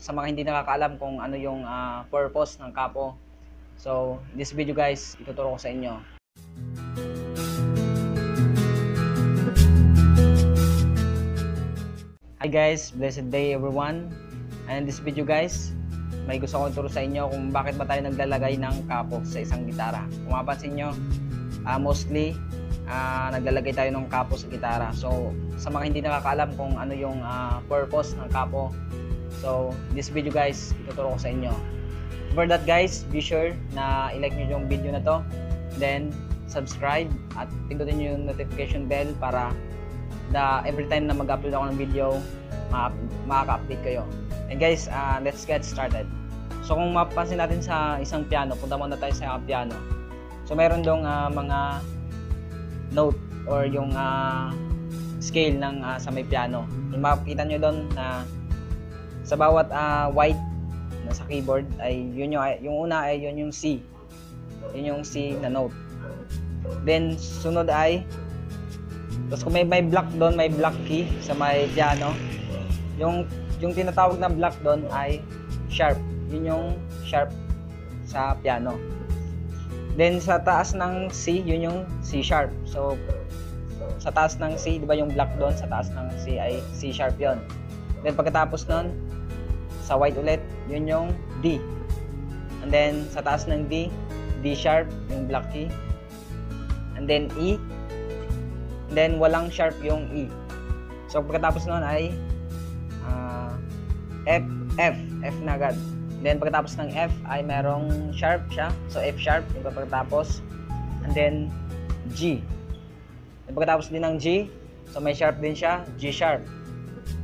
sa mga hindi nakakaalam kung ano yung purpose ng kapo. So, this video guys, ituturo ko sa inyo. Hi guys, blessed day everyone. And in this video guys, may gusto ko ituro sa inyo kung bakit ba tayo naglalagay ng kapo sa isang gitara. Kung mapapansin nyo, mostly naglalagay tayo ng kapo sa gitara. So, sa mga hindi nakakaalam kung ano yung purpose ng kapo, so this video guys, ituturo ko sa inyo. For that guys, be sure na i-like nyo yung video na to, then subscribe at pindutin nyo yung notification bell para every time na mag-upload ako ng video, makaka-update kayo. And guys, let's get started. So kung mapapansin natin sa isang piano, punta muna tayo sa piano. So meron dong mga note or yung scale ng sa may piano. Yung makikita nyo doon na sa bawat white na sa keyboard ay yun yung una ay yun yung C. Yun yung C na note. Then sunod ay, tapos kung may black doon, may black key sa may piano. Yung tinatawag na black doon ay sharp. Yun yung sharp sa piano. Then sa taas ng C, yun yung C sharp. So sa taas ng C, di ba yung black doon, sa taas ng C ay C sharp yun. Then pagkatapos nun, sa white ulit, yun yung D. And then sa taas ng D, D sharp, yung black key. And then E. And then walang sharp yung E. So pagkatapos nun ay F na agad. Then pagkatapos ng F ay merong sharp siya. So F sharp yung pagkatapos. And then G. Then pagkatapos din ng G, so may sharp din siya, G sharp.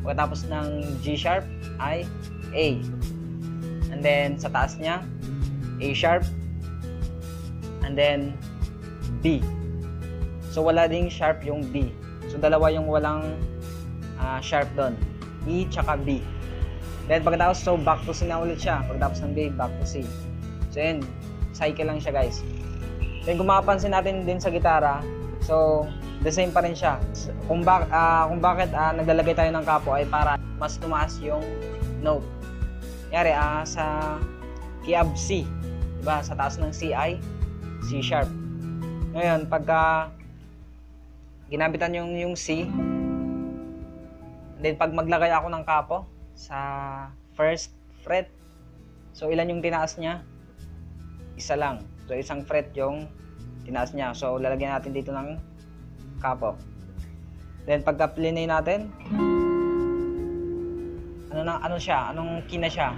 Pagkatapos ng G sharp ay A. And then sa taas niya, A sharp. And then B. So wala ding sharp yung B. So dalawa yung walang sharp doon. E tsaka B. Then pagkatapos, so back to C na ulit siya. Pagkatapos ng B, back to C. So yun, cycle lang siya guys. Then kung makapansin natin din sa gitara, so the same pa rin siya. Kung bakit naglalagay tayo ng kapo ay para mas tumaas yung note. Yari, sa key of C, diba? Sa taas ng C ay C sharp. Ngayon, pagka ginabitan yung C, then pag maglagay ako ng kapo sa first fret, so ilan yung tinaas niya? Isa lang. So isang fret yung tinaas niya. So lalagyan natin dito ng kapo. Then pagka plinay natin, ano siya? Anong key na siya?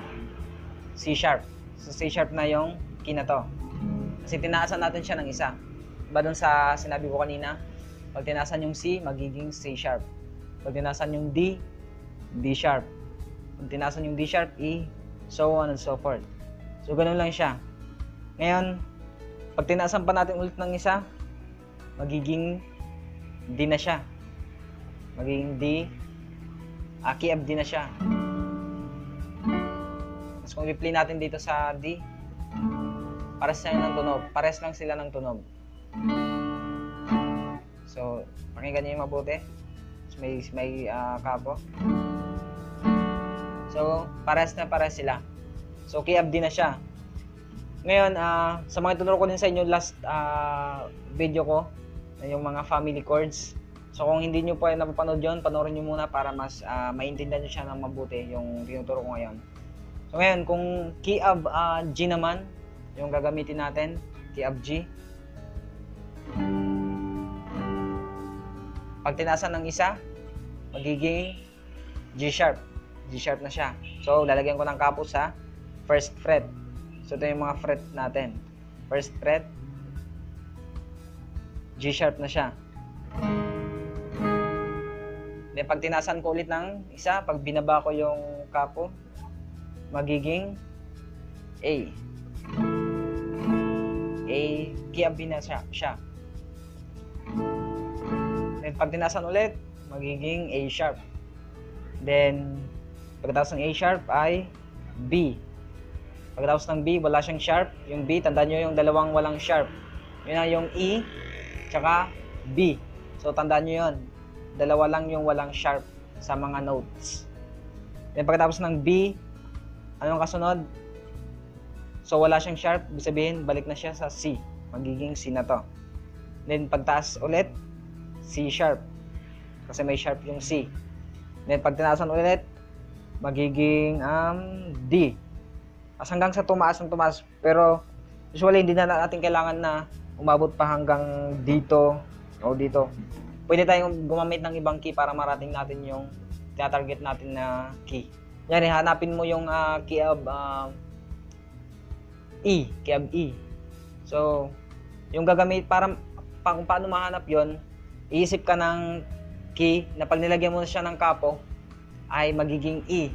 C sharp. So C sharp na yung key na to. Kasi tinaasan natin siya ng isa. Diba dun sa sinabi ko kanina? Pag tinaasan yung C, magiging C sharp. Pag tinaasan yung D, D sharp. Pag tinaasan yung D sharp, E, so on and so forth. So ganun lang siya. Ngayon, pag tinaasan pa natin ulit ng isa, magiging D na siya. Magiging D, key of D na siya. Tapos kung i-play natin dito sa D, pares lang sila ng tunog. So, pakinggan niyo yung mabuti. May kapo. So, pares sila. So, key of D na siya. Ngayon, sa mga tinuro ko din sa inyo last video ko, yung mga family chords. So, kung hindi nyo po ay napapanood yun, panoorin nyo muna para mas maintindihan nyo siya ng mabuti yung tinuturo ko ngayon. So, ngayon, kung key of G naman, yung gagamitin natin, key of G. Pag tinaasan ng isa, magiging G sharp. G sharp na siya. So, lalagyan ko ng kapo sa first fret. So, ito yung mga fret natin. First fret, G sharp na siya. Then, pag tinaasan ko ulit ng isa, pag binaba ko yung kapo, magiging A. A, key of B na siya. Then, pag tinaasan ulit, magiging A sharp. Then, pagkatapos ng A sharp ay B. Pagkatapos ng B, wala siyang sharp. Yung B, tandaan nyo yung dalawang walang sharp. Yun na yung E, tsaka B. So, tandaan nyo yun. Dalawa lang yung walang sharp sa mga notes. Then, pagkatapos ng B, Anong kasunod? So wala siyang sharp, ibig sabihin balik na siya sa C. Magiging C na to. Then pagtaas ulit, C sharp. Kasi may sharp yung C. Then pag tinaasan ulit, magiging D. As hanggang sa tumaas ng tumaas. Pero usually hindi na natin kailangan na umabot pa hanggang dito o dito. Pwede tayong gumamit ng ibang key para marating natin yung target natin na key. Yan, hanapin mo yung key of E, key of E. So, yung gagamit para kung paano mahanap yon, iisip ka ng key na pag nilagyan mo siya ng kapo ay magiging E.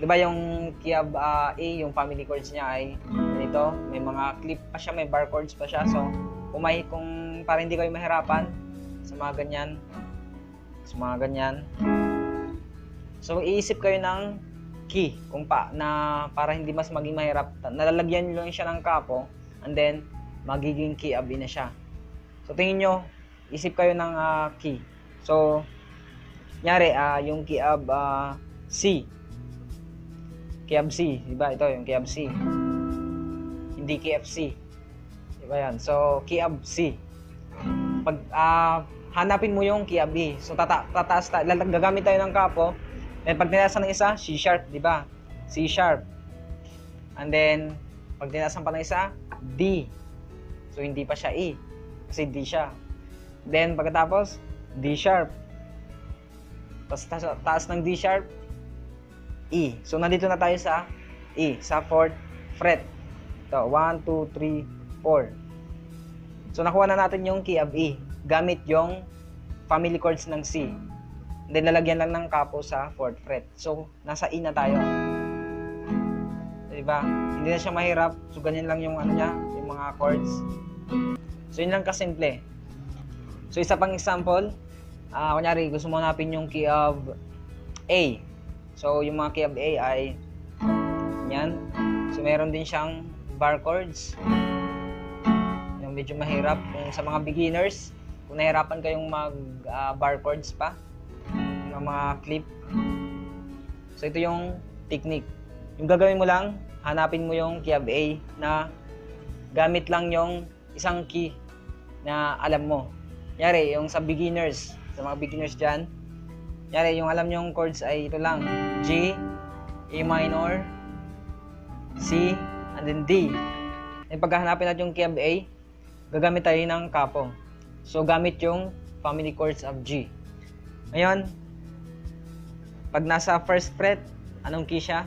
'Di ba yung key of E, yung family chords niya ay ganito, may mga clip pa siya, may bar chords pa siya. So, kung para hindi kayo mahirapan sa mga ganyan, so iisip kayo ng key para hindi mas maging mahirap. Nalalagyan niyo lang siya ng kapo and then magiging key of E na siya. So tingin nyo, isip kayo ng key. So nyari yung key of C. Key of C, di ba? Ito yung key of C. Hindi key of C. Di ba yan? So key of C. Pag hanapin mo yung key of E. So gagamit tayo ng kapo. Then pag tinasan ng isa, C sharp, di ba? C sharp. And then pag tinasan pa ng isa, D. So hindi pa siya E, kasi D siya. Then pagkatapos, D sharp. Tapos taas ng D sharp, E. So nandito na tayo sa E, sa 4th fret. Ito, 1, 2, 3, 4. So nakuha na natin yung key of E gamit yung family chords ng C. Then lalagyan lang ng kapo sa 4th fret. So nasa E na tayo. Diba? Hindi na siya mahirap. So ganyan lang yung niya, yung mga chords. So yun lang kasimple. So isa pang example, kunyari gusto mo hanapin yung key of A. So yung mga key of A ay yan. So meron din siyang bar chords. Yung medyo mahirap kung sa mga beginners, kung nahirapan kayong mag bar chords pa, yung mga clip. So ito yung technique. Yung gagawin mo lang, hanapin mo yung key of A na gamit lang yung isang key na alam mo. Yari, yung sa beginners, sa mga beginners dyan, yari, yung alam yung chords ay ito lang. G, A minor, C, and then D. And pag hanapin natin yung key of A, gagamit tayo ng kapo. So gamit yung family chords of G. Ngayon, pag nasa 1st fret, anong key siya?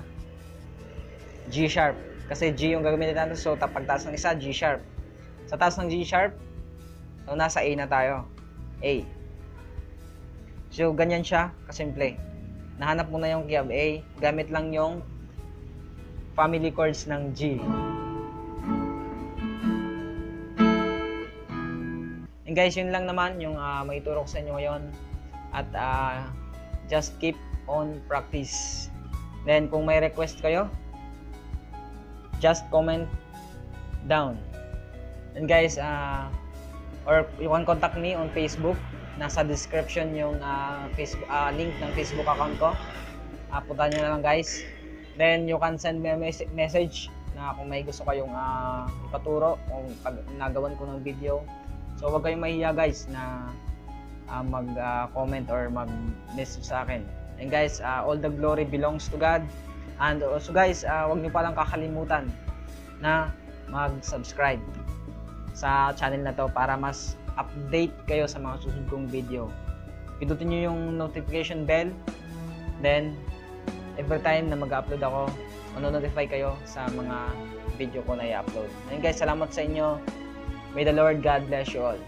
G sharp. Kasi G yung gagamitin natin. So pagtaas ng isa, G sharp. Sa taas ng G sharp, so nasa A na tayo. A. So ganyan siya kasimple. Nahanap mo na yung key of A, gamit lang yung family chords ng G. And guys, yun lang naman yung maiturok sa inyo ngayon. At just keep on practice. Then kung may request kayo, just comment down. And guys, or you can contact me on Facebook. Nasa description yung Facebook, link ng Facebook account ko. Puntahan nyo na lang guys. Then you can send me a message na kung may gusto kayong ipaturo kung pag nagawan ko ng video. So huwag kayong mahiya guys na mag-comment or mag-message sa akin. And guys, all the glory belongs to God. And also guys, huwag niyo palang kakalimutan na mag-subscribe sa channel na to para mas update kayo sa mga susunod kong video. Pindutin niyo yung notification bell. Then, every time na mag-upload ako, mano-notify kayo sa mga video ko na i-upload. And guys, salamat sa inyo. May the Lord God bless you all.